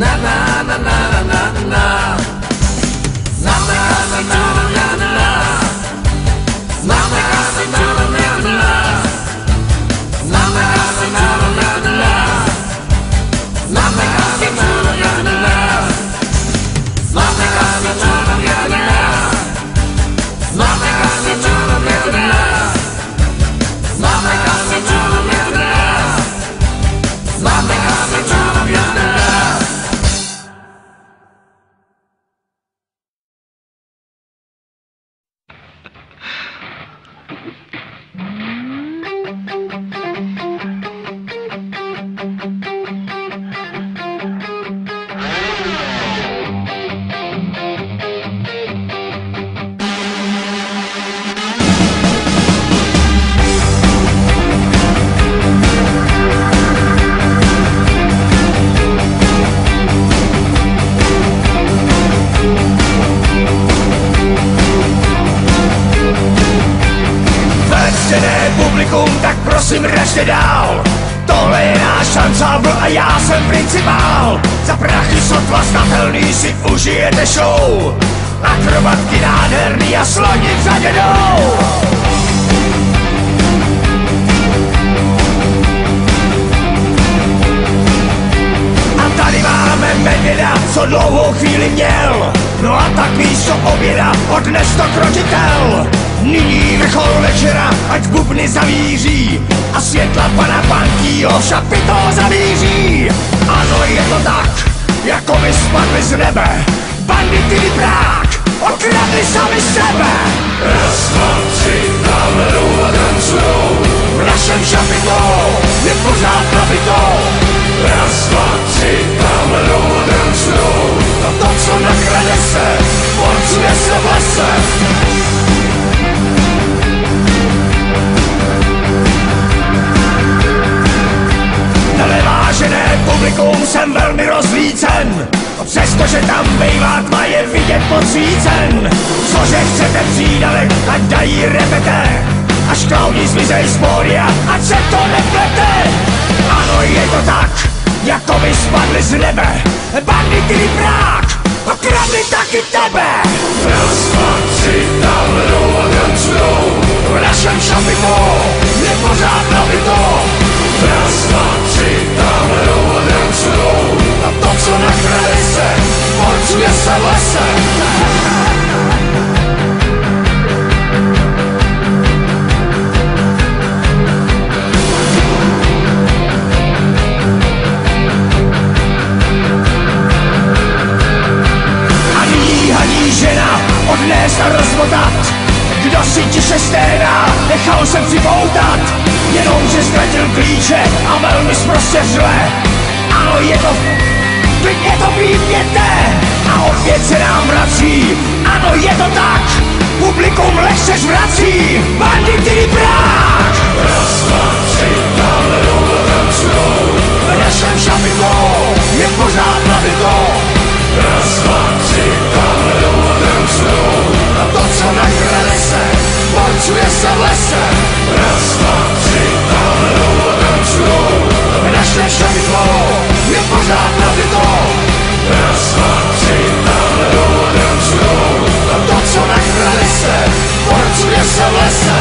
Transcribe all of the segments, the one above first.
Na na na na na na. Známe kasy na na na na. Známe kasy na na na na. Známe kasy na na na na. Známe kasy na na na na. Známe kasy na na na na. Známe kasy na na na na. Známe kasy na na na na. Známe kasy na na na na. Tak prosím, ražte dál. Tohle je náš ansámbl a já jsem principál. Za prachy sotva snatelný si užijete show. Akrobatky nádherný a sloni v řadě jdou. A tady máme medvěda, co dlouhou chvíli měl. No a tak místo oběda odnes to kročitel. Nyní vrchol večera, ať bubny zavíří a světla pana Pankýho šapito zavíří. Ano, je to tak, jako by spadli z nebe. Bandity Prák okradli sami sebe. Raz, dva, tři, tamhle jdou a tancujou. V našem šapito je pořád nabito. Raz, dva, tři, tamhle jdou a tancujou. A to, co nakrade se, porcuje se v lese. Vážené publikum, jsem velmi rozlícen. Přestože tam bejvá tma, je vidět podsvícen. Cože chcete přídavek, ať dají repete. Až klauni zmizej z pódia, ať se to neplete. Ano, je to tak, jako by spadli z nebe. Bandity Prák okradli taky tebe. Raz, dva, tři, tamhle jdou a tancujou. V našem šapito je pořád nabito. klíče a velmi zprostěřile. Ano, je to, klidně to výměte a opět se nám vrací. Ano, je to tak, publikum lehce zvrací. Banditý Prák! Raz, dva, tři, dále dole tancujou. V našem šapitlou je pořád nabito. Raz, dva, tři, dále dole tancujou. A to, co nakrade se, porcuje se v lese. Raz, dva, tři, dále dole tancujou. V našem šapitlou je pořád nabito. Raz, dva, tři, dále dole tancujou. A to, co nakrade se, porcuje se v lese.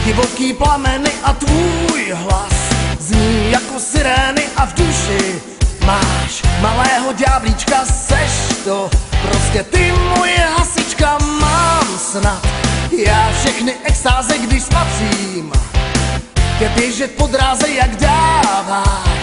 Divoký plameny a tvůj hlas zní jako sirény a v duši máš malého ďáblíčka, seš to prostě ty moje hasička. Mám snad já všechny extáze, když spatřím tě běžet po dráze, jak dáváš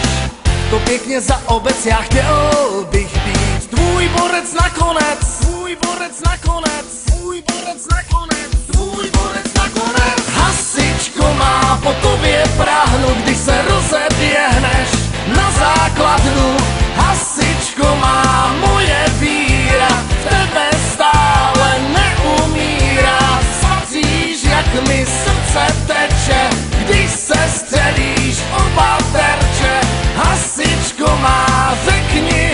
to pěkně za obec. Já chtěl bych být tvůj borec nakonec, tvůj borec nakonec, tvůj borec nakonec, tvůj borec nakonec. Hasičko má po tobě práhnu, když se rozeběhneš na základnu. Hasičko má moje víra, v tebe stále neumírá. Spatříš, jak mi srdce teče, když se střelíš oba terče. Hasičko má, řekni,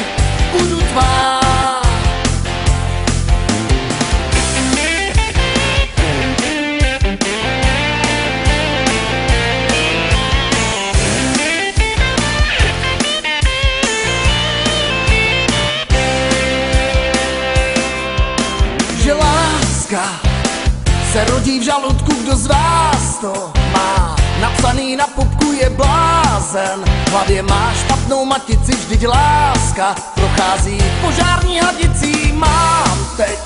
budu tvá. Se rodí v žaludku, kdo z vás to má napsaný na pupku, je blázen. V hlavě má špatnou matici, vždyť láska prochází požární hadicí. Mám teď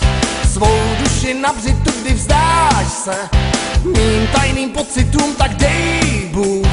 svou duši na břitu, kdy vzdáš se mým tajným pocitům, tak dej Bůh,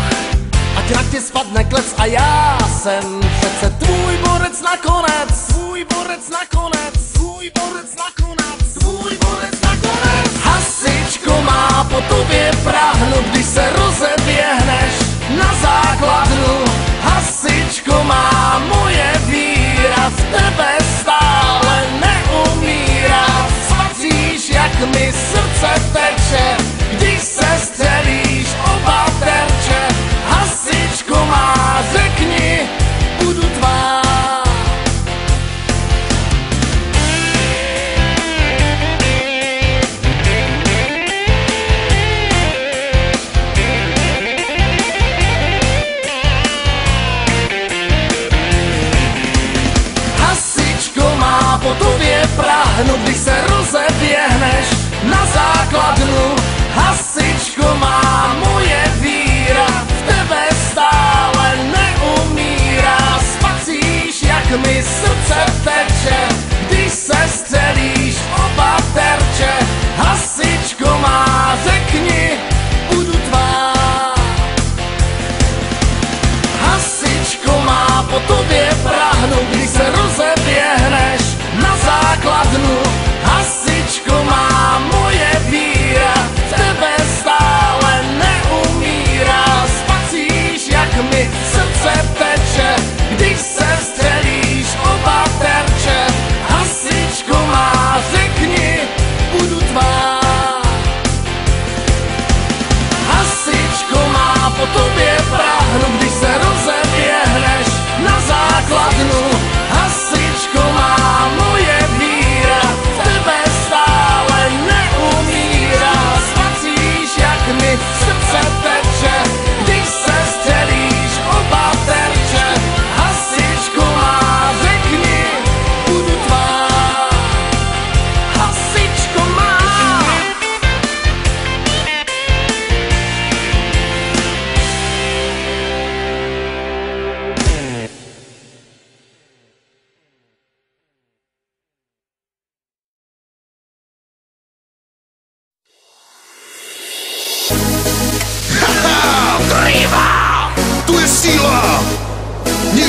ať na tě spadne klec a já jsem přece tvůj borec nakonec, tvůj borec nakonec, tvůj borec nakonec, tvůj borec nakonec. Hasičko má po tobě práhnu, když se rozeběhneš na základnu. Hasičko má moje víra, v tebe stále neumírá. Spatříš, jak mi srdce teče, když se střelíš oba terče. Hasičko má, řekni, budu tvá.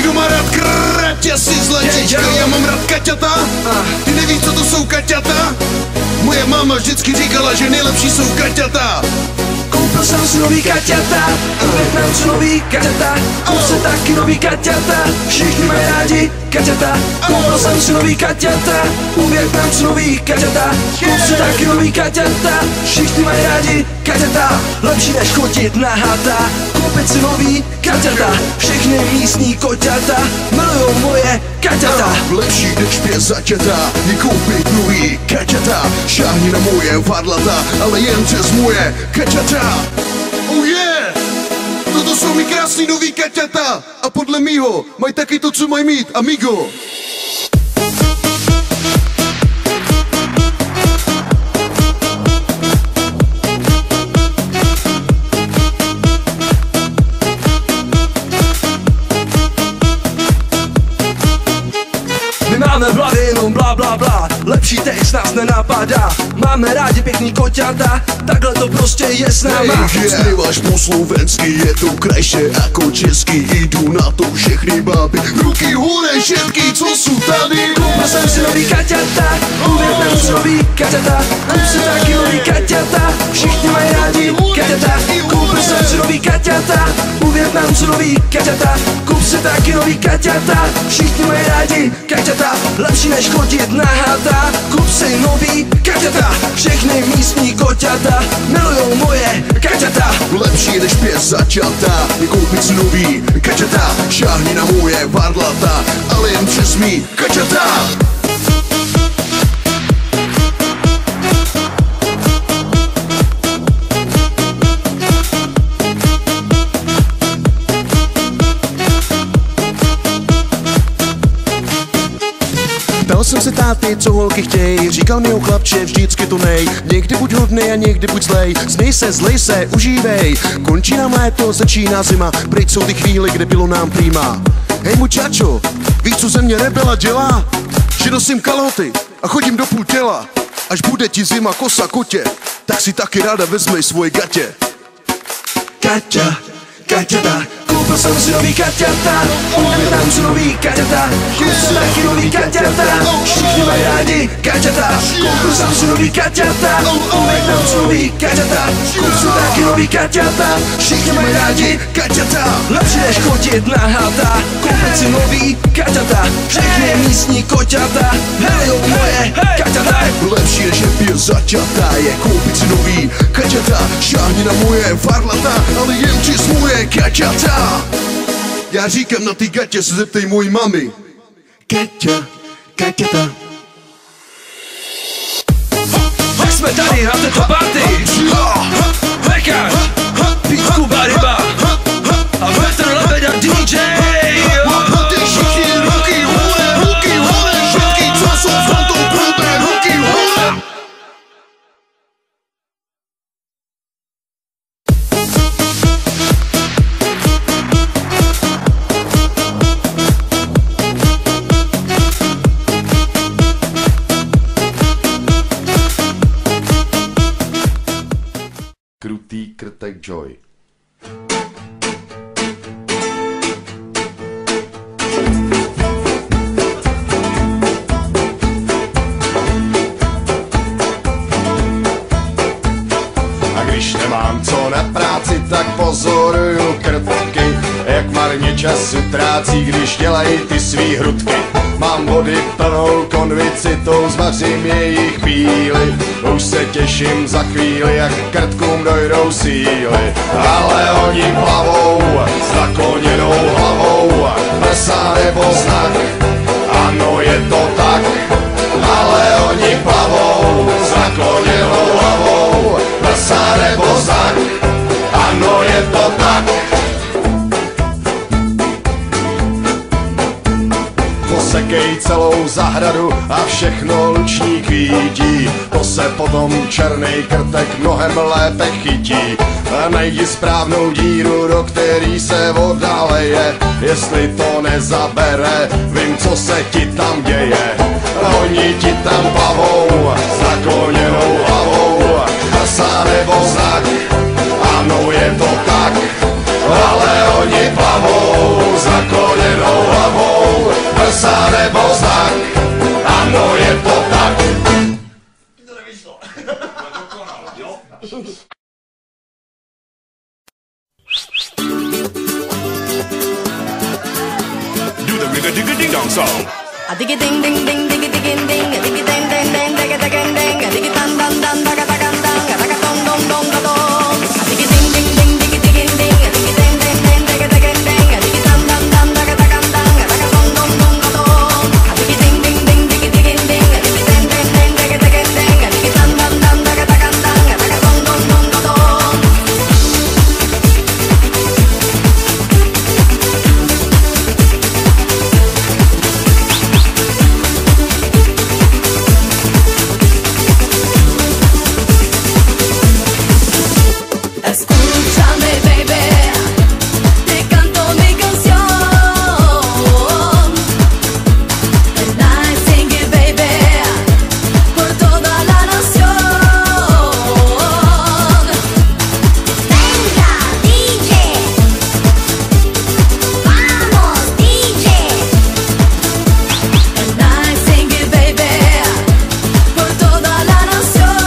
Někdo má rád kratě si zletička, já mám rád kaťata. Ty nevíš, co to jsou kaťata? Moje máma vždycky říkala, že nejlepší jsou kaťata. Koupil jsem si nový kaťata, Vietnam si nový kaťata, kup si taky nový kaťata, všichni mají rádi kaťata. Koupil jsem si nový kaťata, u Vietnam si nový kaťata, kup si taky nový kaťata, všichni mají rádi kaťata. Lepší než chodit na hata, koupit si nový kaťata, všechny místní koťata milujou moje kaťata. Lepší než 5 zaťata je koupit nový kaťata. Šáhni na moje varlata, ale jen přes moje kaťata. Oh yeah! Toto jsou mi krásný nový kaťata. A podle mýho mají taky to, co mají mít, amigo. Máme v hlavě jenom bla bla bla, lepší text nás nenapadá. Máme rádi pěkný koťata, takhle to prostě je s náma. Zpíváš po slovensky, je to krajšie ako česky. Jdu na to všechny baby, ruky hore všetky, co jsou tady. Koupil jsem si nový kaťata, u Vietnamu si nový kaťata, kup si taky nový kaťata, všichni mají rádi kaťata. Koupil jsem si nový kaťata, u Vietnamu si nový kaťata, kup si taky nový kaťata, všichni mají rádi kaťata. Lepší než chodit na hata, kup si nový kaťata, všechny místní koťata milujou moje kaťata. Lepší než 5 zaťata je koupit si nový kaťata. Šáhni na moje varlata, ale jen přes mý kaťata. Ptal jsem se táty, co holky chtěj, říkal mi chlapče, vždycky to nej. Někdy buď hodnej a někdy buď zlej, zlej se, užívej. Končí nám léto, začíná zima, pryč jsou ty chvíle, kde bylo nám prima. Hej muchacho, víš co ze mě rebela dělá? Že nosím kalhoty a chodím do půl těla. Až bude ti zima kosa kotě, tak si taky ráda vezmej svoje gatě. Kaťa, kaťata, koupil jsem si nový kaťata, Vietnam si nový kaťata, kup si taky nový kaťata, všichni mají rádi kaťata. Koupil jsem si nový kaťata, Vietnam si nový kaťata, kup si taky nový kaťata, všichni mají rádi kaťata. Lepší než chodit na hata, koupit si nový kaťata, všechny místní koťata milujou moje kaťata. Lepší než je 5 zaťata je koupit si nový kaťata. Šáhni na moje varlata, ale jen přes moje kaťata. Já říkám, na ty gatě se zeptej mojí mami. Kaťa, kaťata. Tak jsme tady na této party, Pekař, Pít Kuba Ryba a Petr Lebeda DJ. Ty všichni ruky hore, všetky, co jsou v tomto klube, ruky hore. Krutý krtek Joy. A když nemám co na práci, tak pozoruju krtky, jak marně času trácí, když dělají ty svý hrudky. Mám vody plnou konvicitou, zvařím jejich píly. Už se těším za chvíli, jak krtkům dojdou síly. Ale oni plavou s nakloněnou hlavou, prsa nebo znak, ano je to tak. Ale oni plavou s nakloněnou hlavou, prsa nebo znak, ano je to tak. Posekej celou zahradu a všechno lučník vidí, to se potom černej krtek mnohem lépe chytí. A najdi správnou díru, do který se voda leje, jestli to nezabere, vím, co se ti tam děje. Oni ti tam plavou s nakloněnou hlavou, prsa nebo znak, ano je to tak. Ale oni plavou s nakloněnou hlavou, rigga digga ding dong song. A diggy ding ding ding diggy digging ding, a diggy ding ding ding diggy digging ding, a diggy dan dan dan daga daga dang, a daga dong dong dong da dong. A diggy ding ding ding diggy digging ding, a diggy ding ding ding diggy digging ding, a diggy dan dan dan daga daga dang, a daga dong dong dong da dong. A diggy ding ding ding diggy digging ding, a diggy ding ding ding diggy digging ding, a diggy dan dan dan daga daga dang, a daga dong dong dong da dong. Escúchame, baby, te canto mi canción. And I sing it, baby, por toda la nación. Venga, DJ, vamos, DJ. And I sing it, baby, por toda la nación.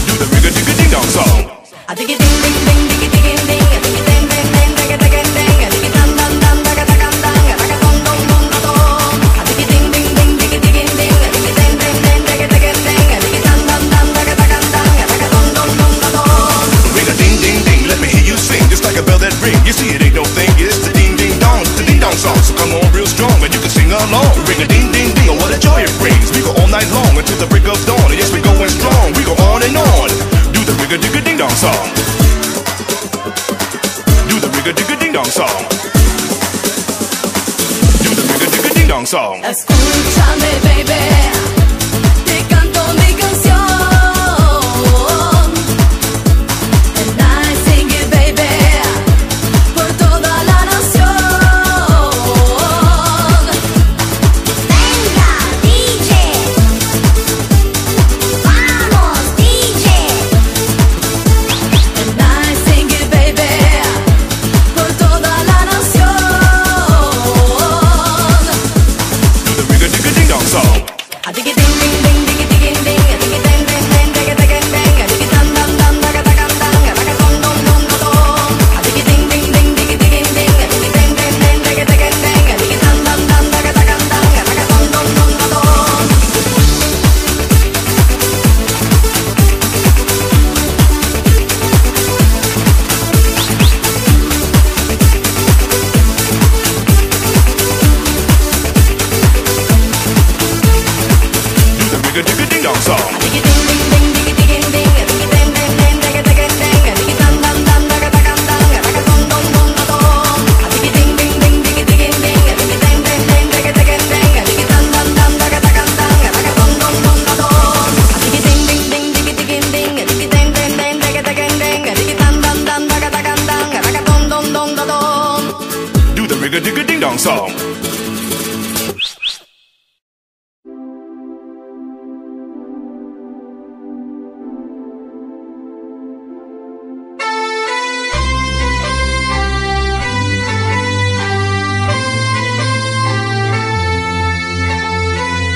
Do the rigga digga ding dong song. A diggy ding ding ding diggy digging ding, a diggy ding ding ding diggy digging ding, a diggy dan dan dan daga daga dang, a daga dong dong dong da dong. A diggy ding ding ding diggy digging ding, a diggy ding ding ding diggy digging ding, a diggy dan dan dan daga daga dang, a daga dong dong dong da dong. Ring a ding ding ding, let me hear you sing, just like a bell that ring. You see it ain't no thing, it's the ding ding dong, the ding dong song. So come on real strong and you can sing along. Ring a ding ding ding, oh what a joy it brings. We go all night long until the break of dawn. Yes, we going strong, we go on and on. Do the rigga digga ding dong song. Do the rigga digga ding dong song. Do the rigga digga ding dong song. Escúchame, baby, te canto mi canción. And I sing it, baby, por toda la nación. Venga, DJ, vamos, DJ. And I sing it, baby, por toda la nación. Do the rigga digga ding dong song. A diggy ding ding ding diggy digging ding, a diggy ding ding ding diggy digging ding, a diggy dan dan dan daga daga dang, a daga dong dong dong da dong. A diggy ding ding ding diggy digging ding, a diggy ding ding ding diggy digging ding, a diggy dan dan dan daga daga dang, a daga dong dong dong da dong. Do the rigga digga ding dong song. Diggy ding ding ding diggy digging ding, a diggy ding ding ding diggy digging ding, a diggy dan dan dan daga daga dang, a daga dong dong dong da dong. A diggy ding ding ding diggy digging ding, a diggy ding ding ding diggy digging ding, a diggy dan dan dan daga daga dang, a daga dong dong dong da dong. A diggy ding ding ding diggy digging ding, a diggy ding ding ding diggy digging ding, a diggy dan dan dan daga daga dang, a daga dong dong dong da dong. Do the rigga digga ding dong song.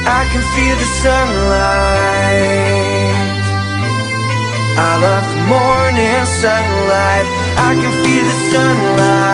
I can feel the sunlight. I love the morning sunlight. I can feel the sunlight.